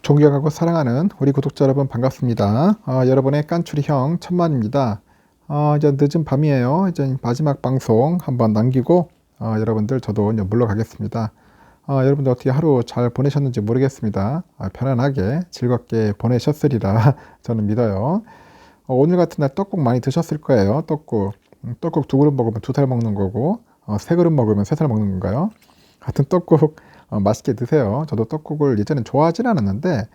존경하고 사랑하는 우리 구독자 여러분 반갑습니다. 여러분의 깐추리형 천만입니다. 이제 늦은 밤이에요. 이제 마지막 방송 한번 남기고 여러분들 저도 이제 물러가겠습니다. 여러분들 어떻게 하루 잘 보내셨는지 모르겠습니다. 편안하게 즐겁게 보내셨으리라 저는 믿어요. 오늘 같은 날 떡국 많이 드셨을 거예요. 떡국 두 그릇 먹으면 2살 먹는 거고 3그릇 먹으면 3살 먹는 건가요? 하여튼 떡국 맛있게 드세요. 저도 떡국을 예전엔 좋아하진 않았는데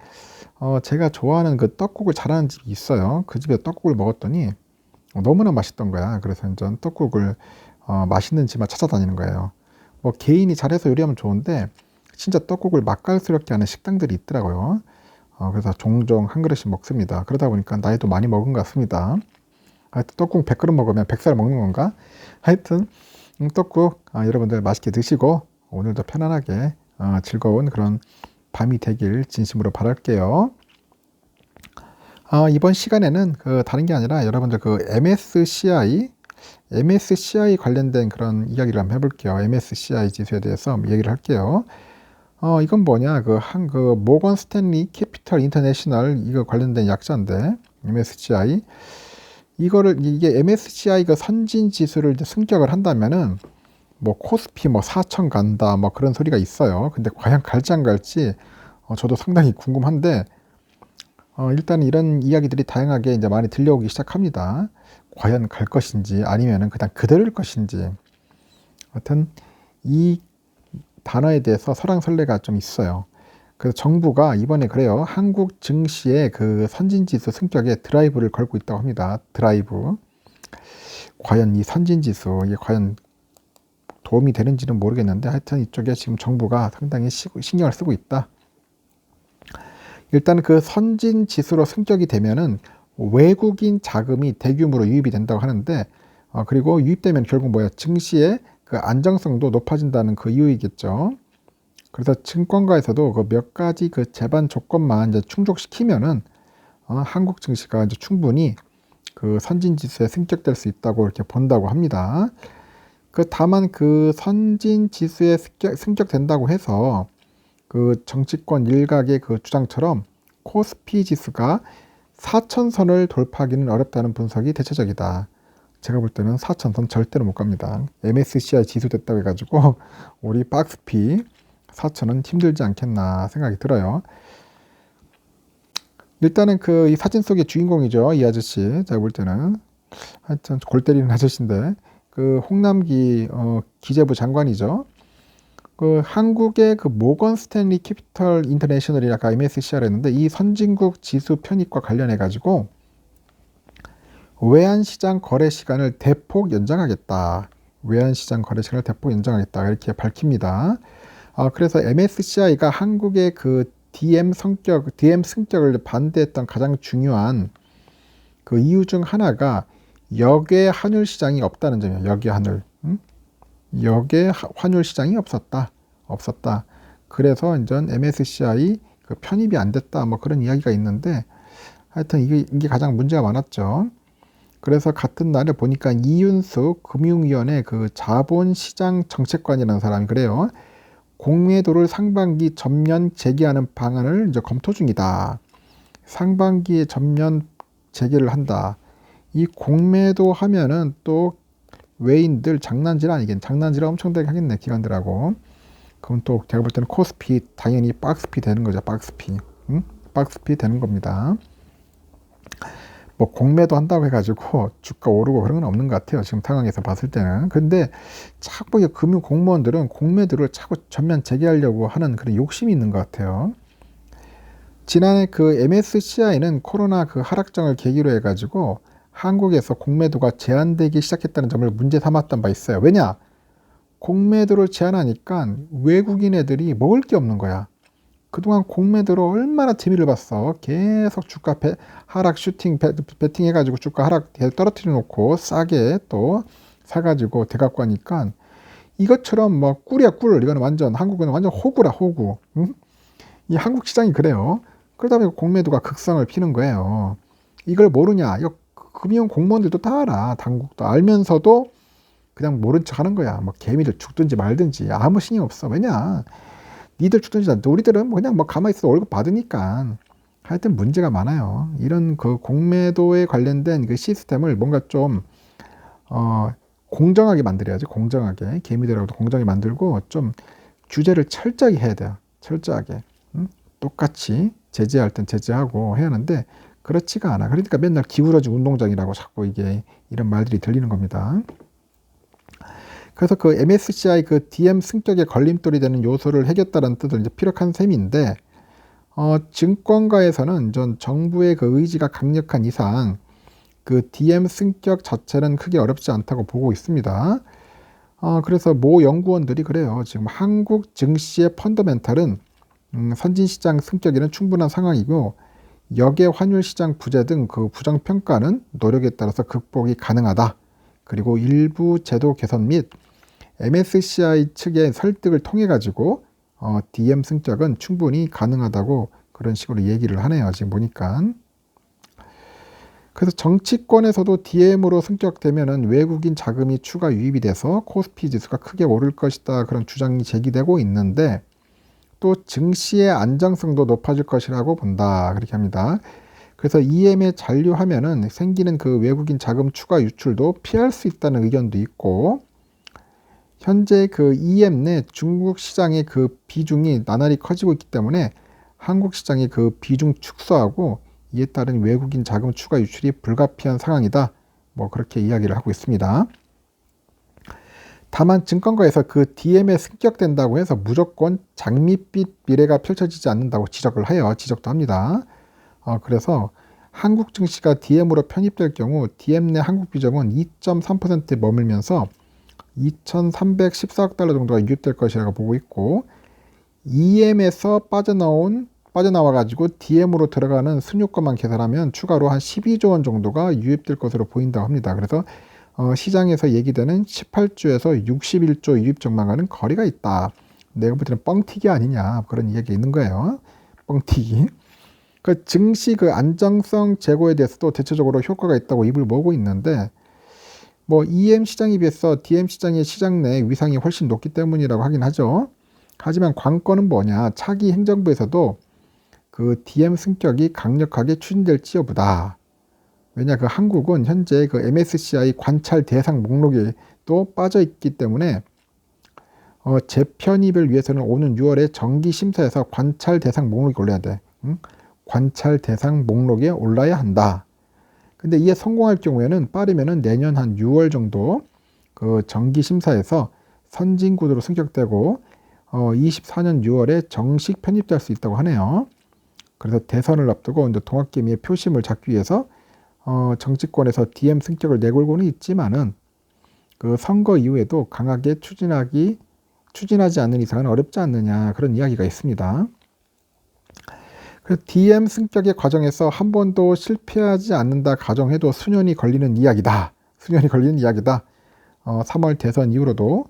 제가 좋아하는 그 떡국을 잘하는 집이 있어요. 그 집에 떡국을 먹었더니 너무나 맛있던 거야. 그래서 이제 떡국을 맛있는 집만 찾아다니는 거예요. 뭐 개인이 잘해서 요리하면 좋은데 진짜 떡국을 맛깔스럽게 하는 식당들이 있더라고요. 그래서 종종 한 그릇씩 먹습니다. 그러다 보니까 나이도 많이 먹은 것 같습니다. 하여튼 떡국 100그릇 먹으면 100살 먹는 건가? 하여튼 떡국 여러분들 맛있게 드시고 오늘도 편안하게 즐거운 그런 밤이 되길 진심으로 바랄게요. 이번 시간에는 다른 게 아니라 여러분들 MSCI 관련된 그런 이야기를 한번 해볼게요. MSCI 지수에 대해서 얘기를 할게요. 이건 뭐냐? 모건 스탠리 캐피털 인터내셔널 이거 관련된 약자인데 MSCI 이게 MSCI 선진 지수를 이제 승격을 한다면은 뭐 코스피 4천 간다 뭐 그런 소리가 있어요. 근데 과연 갈지 안 갈지 저도 상당히 궁금한데 일단 이런 이야기들이 다양하게 이제 많이 들려오기 시작합니다. 과연 갈 것인지 아니면은 그냥 그대로일 것인지. 하여튼 이 단어에 대해서 설왕설래가 좀 있어요. 그래서 정부가 이번에 그래요. 한국 증시의 그 선진지수 승격에 드라이브를 걸고 있다고 합니다. 드라이브. 과연 이 선진지수 이게 과연 도움이 되는지는 모르겠는데 하여튼 이쪽에 지금 정부가 상당히 신경을 쓰고 있다. 일단 그 선진 지수로 승격이 되면은 외국인 자금이 대규모로 유입이 된다고 하는데 그리고 유입되면 결국 뭐야? 증시의 그 안정성도 높아진다는 그 이유이겠죠. 그래서 증권가에서도 그 몇 가지 그 제반 조건만 이제 충족시키면은 한국 증시가 이제 충분히 그 선진 지수에 승격될 수 있다고 이렇게 본다고 합니다. 다만 그 선진 지수에 승격된다고 해서 그 정치권 일각의 그 주장처럼 코스피 지수가 4천선을 돌파하기는 어렵다는 분석이 대체적이다. 제가 볼 때는 4천선 절대로 못 갑니다. MSCI 지수 됐다고 해가지고 우리 박스피 4천은 힘들지 않겠나 생각이 들어요. 일단은 이 사진 속의 주인공이죠. 이 아저씨. 제가 볼 때는 하여튼 골 때리는 아저씨인데 홍남기 기재부 장관이죠. 한국의 모건 스탠리 캐피털 인터내셔널이 아까 MSCI를 했는데 이 선진국 지수 편입과 관련해 가지고 외환시장 거래 시간을 대폭 연장하겠다. 외환시장 거래 시간을 대폭 연장하겠다. 이렇게 밝힙니다. 그래서 MSCI가 한국의 DM 승격을 반대했던 가장 중요한 그 이유 중 하나가 역외 환율 시장이 없다는 점이에요. 역외 환율 시장이 없었다. 그래서 이제 MSCI 편입이 안 됐다. 뭐 그런 이야기가 있는데 하여튼 이게 가장 문제가 많았죠. 그래서 같은 날에 보니까 이윤숙 금융위원회 자본시장 정책관이라는 사람이 그래요. 공매도를 상반기 전면 재개하는 방안을 이제 검토 중이다. 상반기에 전면 재개를 한다. 이 공매도 하면은 또 외인들 장난질 엄청 되게 하겠네, 기관들하고. 그럼 또 제가 볼 때는 코스피 당연히 박스피 되는 거죠. 박스피. 박스피 되는 겁니다. 뭐 공매도 한다고 해가지고 주가 오르고 그런 건 없는 것 같아요. 지금 상황에서 봤을 때는. 근데 자꾸 금융 공무원들은 공매도를 자꾸 전면 재개하려고 하는 그런 욕심이 있는 것 같아요. 지난해 MSCI는 코로나 하락장을 계기로 해가지고 한국에서 공매도가 제한되기 시작했다는 점을 문제 삼았던 바 있어요. 왜냐? 공매도를 제한하니까 외국인 애들이 먹을 게 없는 거야. 그동안 공매도로 얼마나 재미를 봤어. 계속 주가 하락 베팅 해가지고 주가 하락 떨어뜨려 놓고 싸게 또 사가지고 대갖고 하니까 이것처럼 뭐 꿀이야 꿀. 이거는 한국은 완전 호구라 호구. 응? 이 한국 시장이 그래요. 그러다 보니까 공매도가 극성을 피는 거예요. 이걸 모르냐? 이거 금융 공무원들도 다 알아. 당국도 알면서도 그냥 모른 척 하는 거야. 뭐 개미들 죽든지 말든지 아무 신경 없어. 왜냐? 니들 주든지 않는데 우리들은 뭐 그냥 뭐 가만히 있어 월급 받으니까 하여튼 문제가 많아요. 이런 그 공매도에 관련된 그 시스템을 뭔가 좀 공정하게 만들어야지. 공정하게 개미들하고도 공정하게 만들고 좀 규제를 철저하게 해야 돼요. 철저하게. 똑같이 제재할 땐 제재하고 해야 하는데 그렇지가 않아. 그러니까 맨날 기울어진 운동장이라고 자꾸 이게 이런 말들이 들리는 겁니다. 그래서 그 MSCI 그 DM 승격에 걸림돌이 되는 요소를 해결했다는 뜻을 이제 피력한 셈인데, 증권가에서는 전 정부의 그 의지가 강력한 이상 그 DM 승격 자체는 크게 어렵지 않다고 보고 있습니다. 그래서 모 연구원들이 그래요. 지금 한국 증시의 펀더멘탈은 선진시장 승격에는 충분한 상황이고 역의 환율시장 부재 등 그 부정평가는 노력에 따라서 극복이 가능하다. 그리고 일부 제도 개선 및 MSCI 측의 설득을 통해 가지고 DM 승격은 충분히 가능하다고 그런 식으로 얘기를 하네요. 지금 보니까. 그래서 정치권에서도 DM으로 승격되면은 외국인 자금이 추가 유입이 돼서 코스피 지수가 크게 오를 것이다. 그런 주장이 제기되고 있는데 또 증시의 안정성도 높아질 것이라고 본다. 그렇게 합니다. 그래서 EM에 잔류하면은 생기는 그 외국인 자금 추가 유출도 피할 수 있다는 의견도 있고, 현재 그 EM 내 중국 시장의 그 비중이 나날이 커지고 있기 때문에 한국 시장의 그 비중 축소하고 이에 따른 외국인 자금 추가 유출이 불가피한 상황이다. 뭐 그렇게 이야기를 하고 있습니다. 다만 증권가에서 그 DM에 승격된다고 해서 무조건 장밋빛 미래가 펼쳐지지 않는다고 지적도 합니다. 그래서 한국 증시가 DM으로 편입될 경우 DM 내 한국 비중은 2.3%에 머물면서 2,314억 달러 정도가 유입될 것이라고 보고 있고, EM에서 빠져나와가지고 DM으로 들어가는 순유가만 계산하면 추가로 한 12조 원 정도가 유입될 것으로 보인다고 합니다. 그래서 시장에서 얘기되는 18조에서 61조 유입 전망과는 거리가 있다. 내가 볼 때는 뻥튀기 아니냐 그런 이야기가 있는 거예요. 뻥튀기. 그 증시 그 안정성 제고에 대해서도 대체적으로 효과가 있다고 입을 모으고 있는데, 뭐 EM 시장에 비해서 DM 시장의 시장 내 위상이 훨씬 높기 때문이라고 하긴 하죠. 하지만 관건은 뭐냐? 차기 행정부에서도 그 DM 승격이 강력하게 추진될지 여부다. 왜냐, 그 한국은 현재 그 MSCI 관찰 대상 목록에 또 빠져 있기 때문에 재편입을 위해서는 오는 6월에 정기 심사에서 관찰 대상 목록이 올라야 돼. 관찰 대상 목록에 올라야 한다. 근데 이에 성공할 경우에는 빠르면은 내년 한 6월 정도 그 정기 심사에서 선진국으로 승격되고 24년 6월에 정식 편입될 수 있다고 하네요. 그래서 대선을 앞두고 이제 동학개미의 표심을 잡기 위해서 정치권에서 DM 승격을 내걸고는 있지만은 그 선거 이후에도 강하게 추진하지 않는 이상은 어렵지 않느냐 그런 이야기가 있습니다. 그래서 DM 승격의 과정에서 한 번도 실패하지 않는다 가정해도 수년이 걸리는 이야기다. 3월 대선 이후로도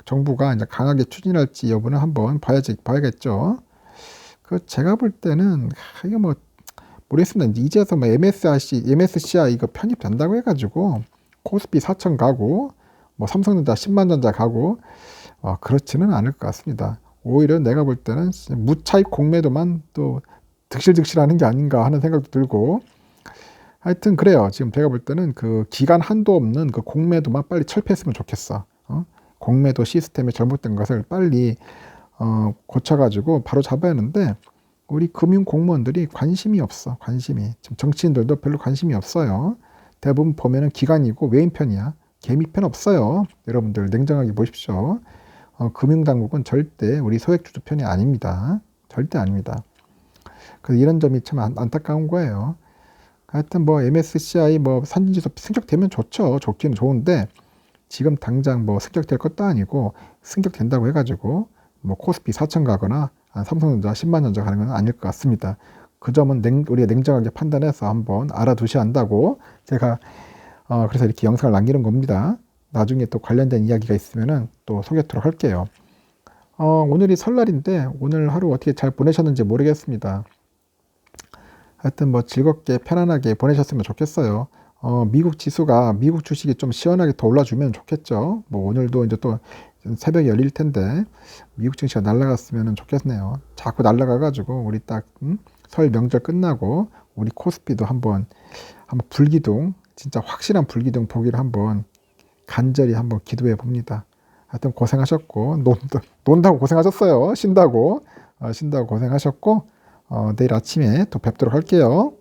정부가 이제 강하게 추진할지 여부는 한번 봐야겠죠. 그 제가 볼 때는 이게 뭐 모르겠습니다. 이제서 뭐 MSCI 이거 편입된다고 해가지고 코스피 4천 가고 뭐 삼성전자 10만 전자 가고 그렇지는 않을 것 같습니다. 오히려 내가 볼 때는 무차익 공매도만 또 득실득실하는 게 아닌가 하는 생각도 들고, 하여튼 그래요. 지금 제가 볼 때는 그 기간 한도 없는 그 공매도만 빨리 철폐했으면 좋겠어. 공매도 시스템에 잘못된 것을 빨리 고쳐가지고 바로 잡아야 하는데 우리 금융 공무원들이 관심이 없어. 지금 정치인들도 별로 관심이 없어요. 대부분 보면은 기관이고 외인 편이야. 개미 편 없어요. 여러분들 냉정하게 보십시오. 금융당국은 절대 우리 소액주주 편이 아닙니다. 절대 아닙니다. 그래서 이런 점이 참 안타까운 거예요. 하여튼 뭐 MSCI 뭐 선진지수 승격되면 좋죠. 좋기는 좋은데 지금 당장 뭐 승격될 것도 아니고 승격된다고 해가지고 뭐 코스피 4천 가거나 삼성전자 10만 전자 가는 건 아닐 것 같습니다. 그 점은 우리가 냉정하게 판단해서 한번 알아두셔야 한다고 제가 그래서 이렇게 영상을 남기는 겁니다. 나중에 또 관련된 이야기가 있으면은 또 소개토록 할게요. 오늘이 설날인데 오늘 하루 어떻게 잘 보내셨는지 모르겠습니다. 하여튼 뭐 즐겁게 편안하게 보내셨으면 좋겠어요. 미국 주식이 좀 시원하게 더 올라주면 좋겠죠. 뭐 오늘도 이제 또 새벽에 열릴 텐데 미국 증시가 날아갔으면 좋겠네요. 자꾸 날아가가지고 우리 딱 설 명절 끝나고 우리 코스피도 한번 불기둥, 진짜 확실한 불기둥 보기를 한번 간절히 한번 기도해 봅니다. 하여튼 고생하셨고 논다고 고생하셨어요. 쉰다고 고생하셨고 내일 아침에 또 뵙도록 할게요.